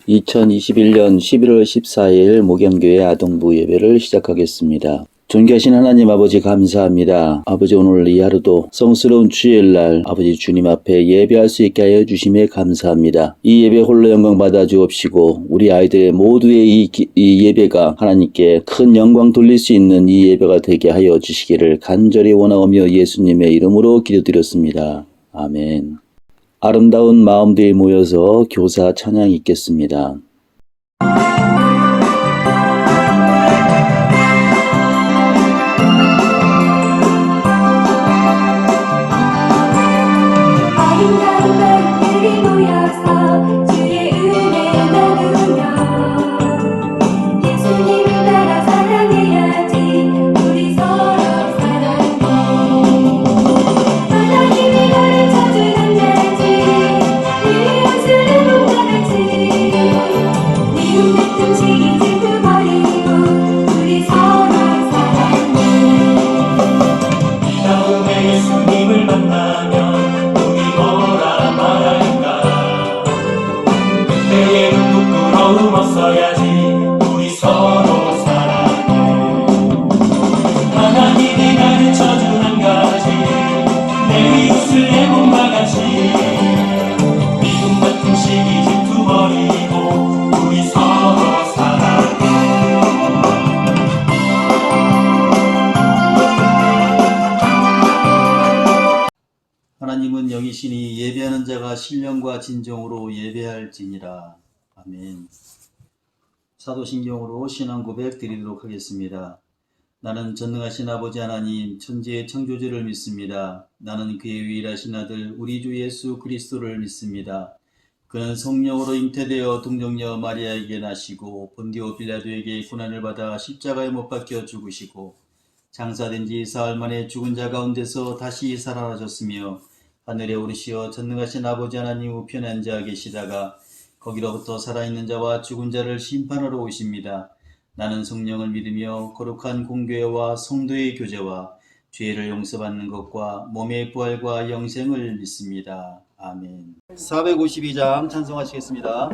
2021년 11월 14일 목양교회 아동부 예배를 시작하겠습니다. 존귀하신 하나님 아버지 감사합니다. 아버지 오늘 이 하루도 성스러운 주일날 아버지 주님 앞에 예배할 수 있게 하여 주심에 감사합니다. 이 예배 홀로 영광 받아 주옵시고 우리 아이들의 모두의 이 예배가 하나님께 큰 영광 돌릴 수 있는 이 예배가 되게 하여 주시기를 간절히 원하오며 예수님의 이름으로 기도드렸습니다. 아멘. 아름다운 마음들이 모여서 교사 찬양 읽겠습니다. 하나님은 영이시니 예배하는 자가 신령과 진정으로 예배할지니라. 아멘. 사도신경으로 신앙 고백 드리도록 하겠습니다. 나는 전능하신 아버지 하나님 천지의 창조주를 믿습니다. 나는 그의 유일하신 아들 우리 주 예수 그리스도를 믿습니다. 그는 성령으로 잉태되어 동정녀 마리아에게 나시고 본디오 빌라도에게 고난을 받아 십자가에 못 박혀 죽으시고 장사된 지 사흘 만에 죽은 자 가운데서 다시 살아나셨으며 하늘에 오르시어 전능하신 아버지 하나님 우편에 앉아 계시다가 거기로부터 살아있는 자와 죽은 자를 심판하러 오십니다. 나는 성령을 믿으며 거룩한 공교회와 성도의 교제와 죄를 용서받는 것과 몸의 부활과 영생을 믿습니다. 아멘. 452장 찬송하시겠습니다.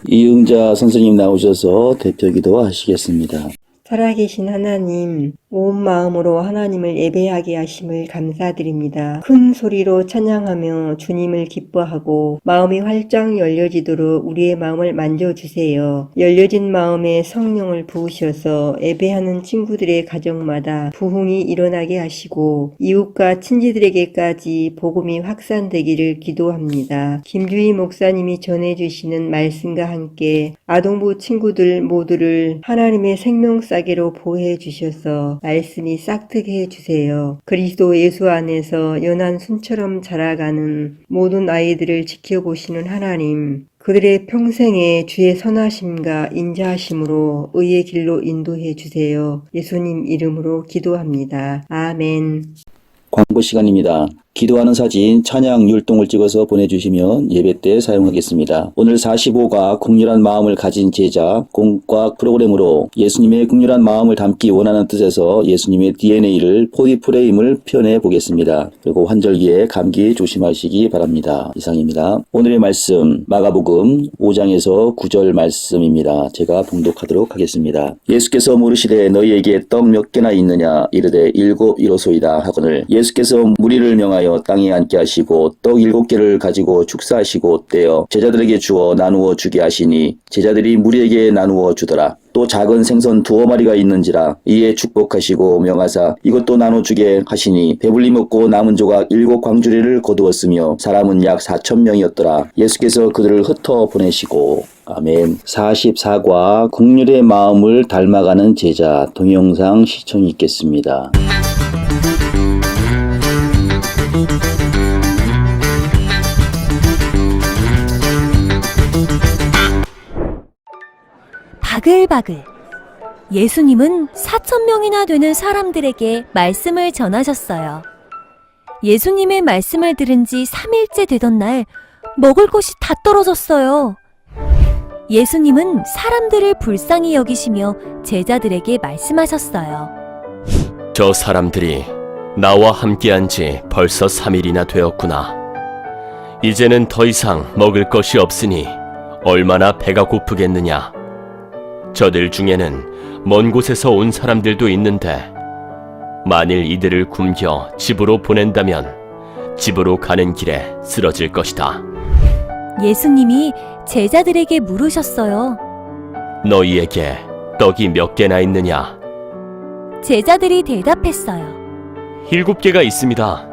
이응자 선생님 나오셔서 대표기도 하시겠습니다. 살아계신 하나님, 온 마음으로 하나님을 예배하게 하심을 감사드립니다. 큰 소리로 찬양하며 주님을 기뻐하고 마음이 활짝 열려지도록 우리의 마음을 만져주세요. 열려진 마음에 성령을 부으셔서 예배하는 친구들의 가정마다 부흥이 일어나게 하시고 이웃과 친지들에게까지 복음이 확산되기를 기도합니다. 김주희 목사님이 전해주시는 말씀과 함께 아동부 친구들 모두를 하나님의 생명싸개로 보호해 주셔서 말씀이 싹트게 해주세요. 그리스도 예수 안에서 연한 순처럼 자라가는 모든 아이들을 지켜보시는 하나님, 그들의 평생에 주의 선하심과 인자하심으로 의의 길로 인도해 주세요. 예수님 이름으로 기도합니다. 아멘. 광고 시간입니다. 기도하는 사진, 찬양 율동을 찍어서 보내주시면 예배 때 사용하겠습니다. 오늘 45가 국률한 마음을 가진 제자 공과 프로그램으로 예수님의 국률한 마음을 담기 원하는 뜻에서 예수님의 DNA를 4D 프레임을 표현해 보겠습니다. 그리고 환절기에 감기 조심하시기 바랍니다. 이상입니다. 오늘의 말씀 마가복음 5장에서 9절 말씀입니다. 제가 봉독하도록 하겠습니다. 예수께서 물으시되 너희에게 떡 몇 개나 있느냐 이르되 7 이로소이다 하거늘 예수께서 무리를 명하여 땅에 앉게 하시고 떡 7개를 가지고 축사하시고 떼어 제자들에게 주어 나누어 주게 하시니 제자들이 무리에게 나누어 주더라. 또 작은 생선 2마리가 있는지라 이에 축복하시고 명하사 이것도 나눠주게 하시니 배불리 먹고 남은 조각 7 광주리를 거두었으며 사람은 약 4,000명이었더라. 예수께서 그들을 흩어 보내시고 아멘. 44과 국률의 마음을 닮아가는 제자 동영상 시청이 있겠습니다. 바글바글. 예수님은 4,000명이나 되는 사람들에게 말씀을 전하셨어요. 예수님의 말씀을 들은 지 3일째 되던 날 먹을 것이 다 떨어졌어요. 예수님은 사람들을 불쌍히 여기시며 제자들에게 말씀하셨어요. 저 사람들이 나와 함께한 지 벌써 3일이나 되었구나. 이제는 더 이상 먹을 것이 없으니 얼마나 배가 고프겠느냐. 저들 중에는 먼 곳에서 온 사람들도 있는데 만일 이들을 굶겨 집으로 보낸다면 집으로 가는 길에 쓰러질 것이다. 예수님이 제자들에게 물으셨어요. 너희에게 떡이 몇 개나 있느냐? 제자들이 대답했어요. 7개가 있습니다.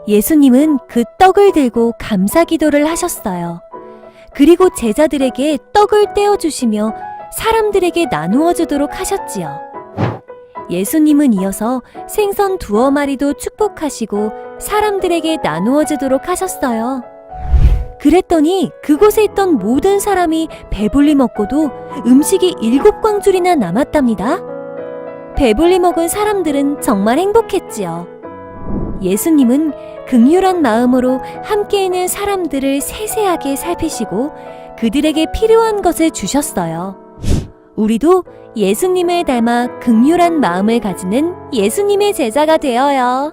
예수님은 그 떡을 들고 감사 기도를 하셨어요. 그리고 제자들에게 떡을 떼어주시며 사람들에게 나누어 주도록 하셨지요. 예수님은 이어서 생선 2마리도 축복하시고 사람들에게 나누어 주도록 하셨어요. 그랬더니 그곳에 있던 모든 사람이 배불리 먹고도 음식이 7광줄이나 남았답니다. 배불리 먹은 사람들은 정말 행복했지요. 예수님은 긍휼한 마음으로 함께 있는 사람들을 세세하게 살피시고 그들에게 필요한 것을 주셨어요. 우리도 예수님을 닮아 긍휼한 마음을 가지는 예수님의 제자가 되어요.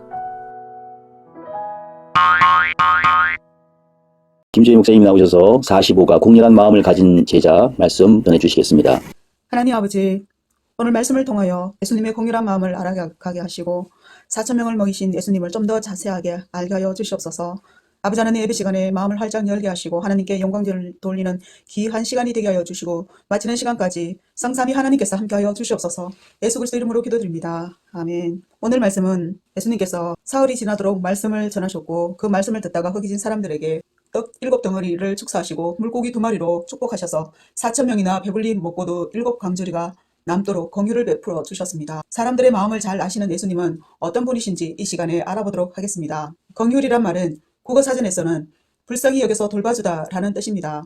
김재희 목사님 나오셔서 45가 국률한 마음을 가진 제자 말씀 전해주시겠습니다. 하나님 아버지, 오늘 말씀을 통하여 예수님의 공유한 마음을 알아가게 하시고 4,000명을 먹이신 예수님을 좀 더 자세하게 알게 하여 주시옵소서. 아버지 하나님 예배 시간에 마음을 활짝 열게 하시고 하나님께 영광을 돌리는 귀한 시간이 되게 하여 주시고 마치는 시간까지 성삼위 하나님께서 함께하여 주시옵소서. 예수 그리스도 이름으로 기도드립니다. 아멘. 오늘 말씀은 예수님께서 사흘이 지나도록 말씀을 전하셨고 그 말씀을 듣다가 허기진 사람들에게 떡 7덩어리를 축사하시고 물고기 2마리로 축복하셔서 4,000명이나 배불리 먹고도 7광주리가 남도록 공유를 베풀어 주셨습니다. 사람들의 마음을 잘 아시는 예수님은 어떤 분이신지 이 시간에 알아보도록 하겠습니다. 긍휼이란 말은 국어사전에서는 불쌍히 여겨서 돌봐주다 라는 뜻입니다.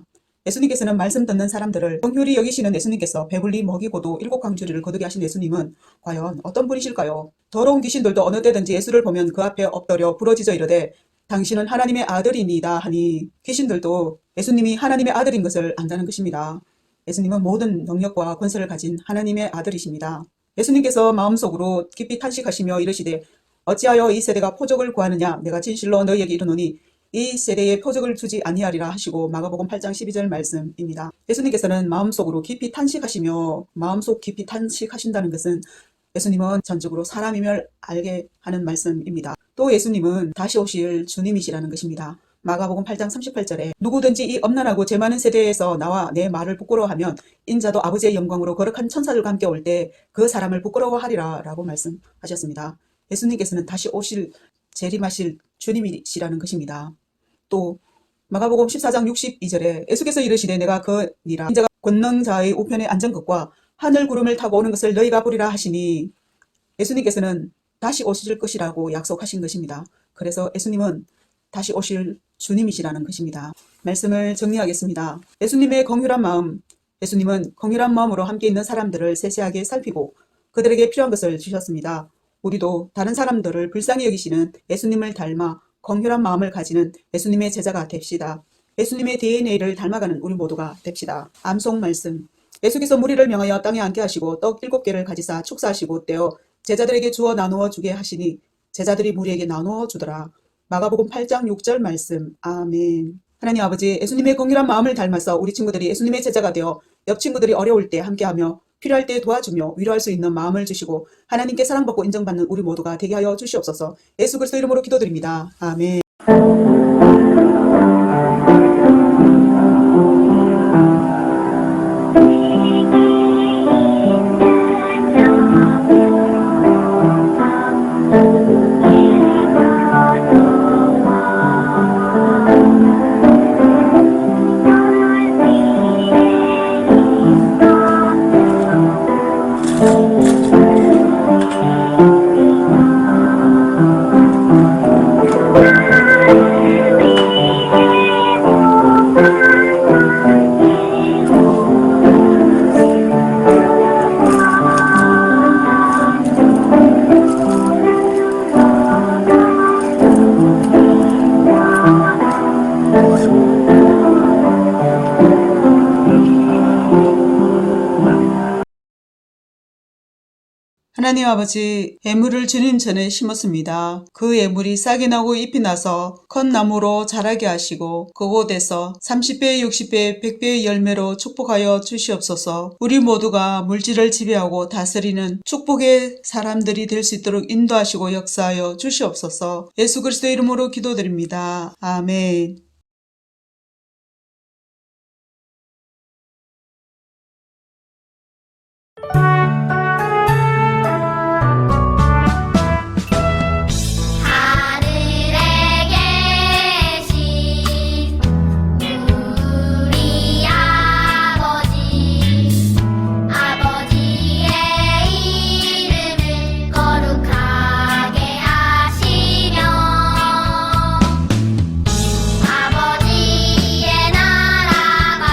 예수님께서는 말씀 듣는 사람들을 긍휼히 여기시는 예수님께서 배불리 먹이고도 7광주리를 거두게 하신 예수님은 과연 어떤 분이실까요? 더러운 귀신들도 어느 때든지 예수를 보면 그 앞에 엎드려 부러지져 이르되 당신은 하나님의 아들이니다 하니 귀신들도 예수님이 하나님의 아들인 것을 안다는 것입니다. 예수님은 모든 능력과 권세를 가진 하나님의 아들이십니다. 예수님께서 마음속으로 깊이 탄식하시며 이르시되 어찌하여 이 세대가 표적을 구하느냐 내가 진실로 너희에게 이르노니 이 세대에 표적을 주지 아니하리라 하시고 마가복음 8장 12절 말씀입니다. 예수님께서는 마음속으로 깊이 탄식하시며 마음속 깊이 탄식하신다는 것은 예수님은 전적으로 사람임을 알게 하는 말씀입니다. 또 예수님은 다시 오실 주님이시라는 것입니다. 마가복음 8장 38절에 누구든지 이 엄난하고 죄 많은 세대에서 나와 내 말을 부끄러워하면 인자도 아버지의 영광으로 거룩한 천사들과 함께 올 때 그 사람을 부끄러워하리라 라고 말씀하셨습니다. 예수님께서는 다시 오실 재림하실 주님이시라는 것입니다. 또 마가복음 14장 62절에 예수께서 이르시되 내가 그니라 인자가 권능자의 우편에 앉은 것과 하늘 구름을 타고 오는 것을 너희가 보리라 하시니 예수님께서는 다시 오실 것이라고 약속하신 것입니다. 그래서 예수님은 다시 오실 주님이시라는 것입니다. 말씀을 정리하겠습니다. 예수님의 긍휼한 마음, 예수님은 긍휼한 마음으로 함께 있는 사람들을 세세하게 살피고 그들에게 필요한 것을 주셨습니다. 우리도 다른 사람들을 불쌍히 여기시는 예수님을 닮아 긍휼한 마음을 가지는 예수님의 제자가 됩시다. 예수님의 DNA를 닮아가는 우리 모두가 됩시다. 암송 말씀. 예수께서 무리를 명하여 땅에 앉게 하시고 떡 7개를 가지사 축사하시고 떼어 제자들에게 주어 나누어 주게 하시니 제자들이 무리에게 나누어 주더라. 마가복음 8장 6절 말씀. 아멘. 하나님 아버지, 예수님의 긍휼한 마음을 닮아서 우리 친구들이 예수님의 제자가 되어 옆 친구들이 어려울 때 함께하며 필요할 때 도와주며 위로할 수 있는 마음을 주시고 하나님께 사랑받고 인정받는 우리 모두가 되게 하여 주시옵소서. 예수 그리스도 이름으로 기도드립니다. 아멘. 하나님 아버지, 예물을 주님 전에 심었습니다. 그 예물이 싹이 나고 잎이 나서 큰 나무로 자라게 하시고 그곳에서 30배, 60배, 100배의 열매로 축복하여 주시옵소서. 우리 모두가 물질을 지배하고 다스리는 축복의 사람들이 될 수 있도록 인도하시고 역사하여 주시옵소서. 예수 그리스도 이름으로 기도드립니다. 아멘. 하늘에 계신 우리 아버지, 아버지의 이름을 거룩하게 하시며 아버지의 나라가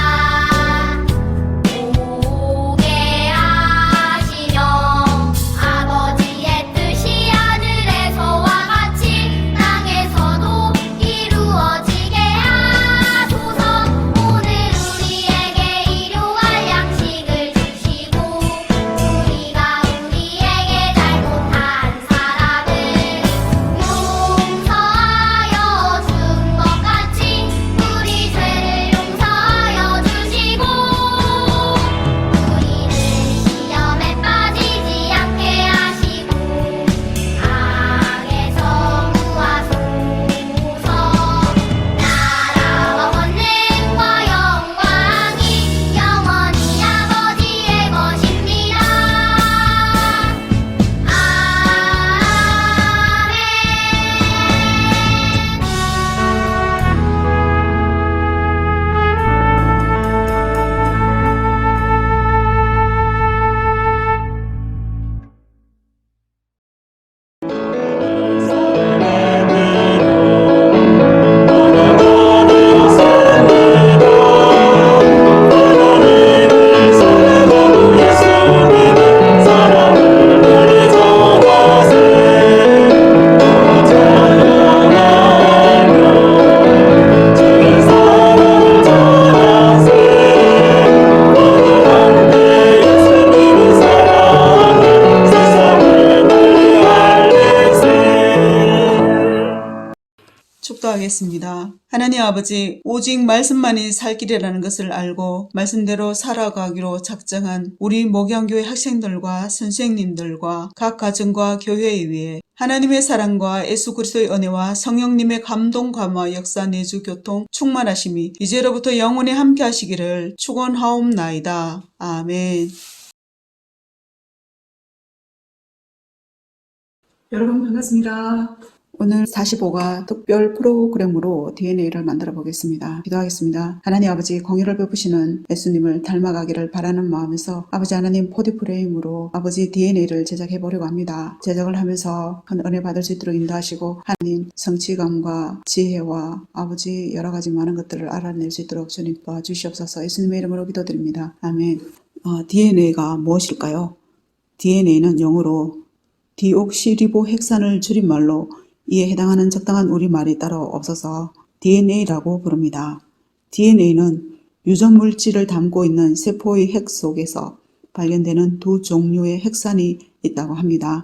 오게 하시며 아버지의 뜻이 하늘에서와 같이 땅에서도 이루어지게 하소서. 오늘 우리에게 일용할 양식을 주시고 우리가 우리에게 잘못한 사람을 용서하여 준 것 같이 우리 죄를 용서하여 주시고 우리를 시험에 빠지지 않게 하시고 악에서 구하소서. 나라와 권능과 영광이 영원히 아버지의 것입니다. 축도하겠습니다. 하나님 아버지, 오직 말씀만이 살 길이라는 것을 알고 말씀대로 살아가기로 작정한 우리 목양교회 학생들과 선생님들과 각 가정과 교회에 위해 하나님의 사랑과 예수 그리스도의 은혜와 성령님의 감동, 감화, 역사, 내주, 교통, 충만하심이 이제로부터 영원히 함께 하시기를 축원하옵나이다. 아멘. 여러분 반갑습니다. 오늘 45가 특별 프로그램으로 DNA를 만들어 보겠습니다. 기도하겠습니다. 하나님 아버지, 공의를 베푸시는 예수님을 닮아가기를 바라는 마음에서 아버지 하나님 포디프레임으로 아버지 DNA를 제작해 보려고 합니다. 제작을 하면서 큰 은혜 받을 수 있도록 인도하시고 하나님 성취감과 지혜와 아버지 여러 가지 많은 것들을 알아낼 수 있도록 주님 도와주시옵소서. 예수님의 이름으로 기도드립니다. 아멘. DNA가 무엇일까요? DNA는 영어로 디옥시리보핵산을 줄임말로 이에 해당하는 적당한 우리말이 따로 없어서 DNA라고 부릅니다. DNA는 유전 물질을 담고 있는 세포의 핵 속에서 발견되는 두 종류의 핵산이 있다고 합니다.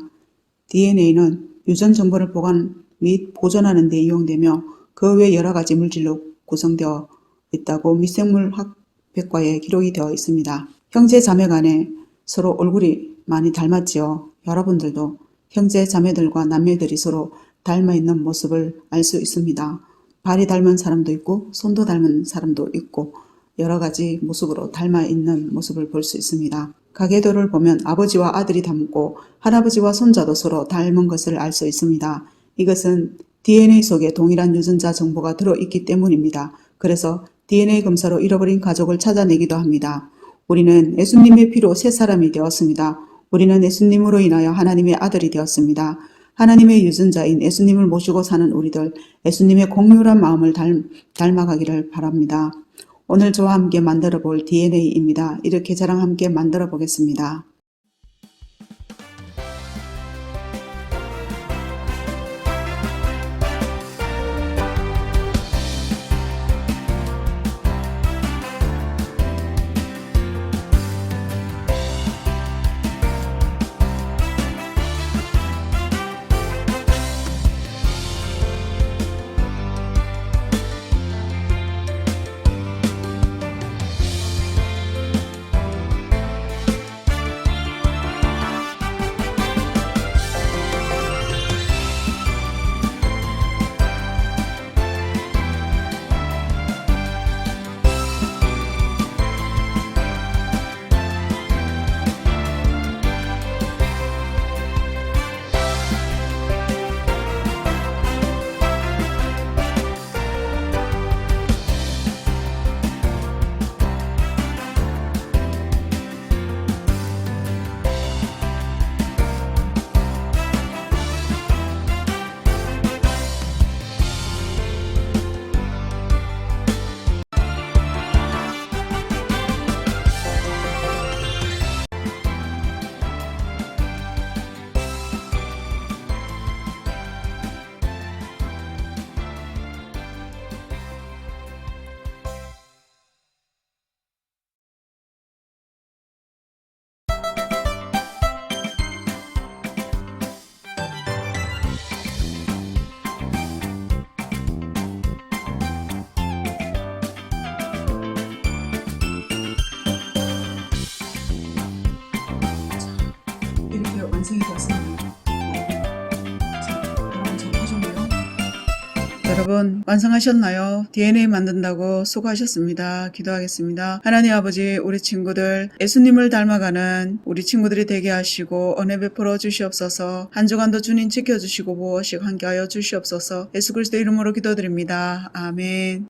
DNA는 유전 정보를 보관 및 보존하는 데 이용되며 그 외 여러 가지 물질로 구성되어 있다고 미생물학 백과에 기록이 되어 있습니다. 형제 자매 간에 서로 얼굴이 많이 닮았지요. 여러분들도 형제 자매들과 남매들이 서로 닮아 있는 모습을 알 수 있습니다. 발이 닮은 사람도 있고 손도 닮은 사람도 있고 여러 가지 모습으로 닮아 있는 모습을 볼 수 있습니다. 가계도를 보면 아버지와 아들이 닮고 할아버지와 손자도 서로 닮은 것을 알 수 있습니다. 이것은 DNA 속에 동일한 유전자 정보가 들어있기 때문입니다. 그래서 DNA 검사로 잃어버린 가족을 찾아내기도 합니다. 우리는 예수님의 피로 새 사람이 되었습니다. 우리는 예수님으로 인하여 하나님의 아들이 되었습니다. 하나님의 유전자인 예수님을 모시고 사는 우리들, 예수님의 공유한 마음을 닮아가기를 바랍니다. 오늘 저와 함께 만들어 볼 DNA입니다. 이렇게 저랑 함께 만들어 보겠습니다. 이렇게 완성이 되었습니다. 여러분 잘하셨나요? 여러분 완성하셨나요? DNA 만든다고 수고하셨습니다. 기도하겠습니다. 하나님 아버지, 우리 친구들 예수님을 닮아가는 우리 친구들이 되게 하시고 은혜 베풀어 주시옵소서. 한 주간도 주님 지켜주시고 보호하시고 함께하여 주시옵소서. 예수 그리스도 이름으로 기도드립니다. 아멘.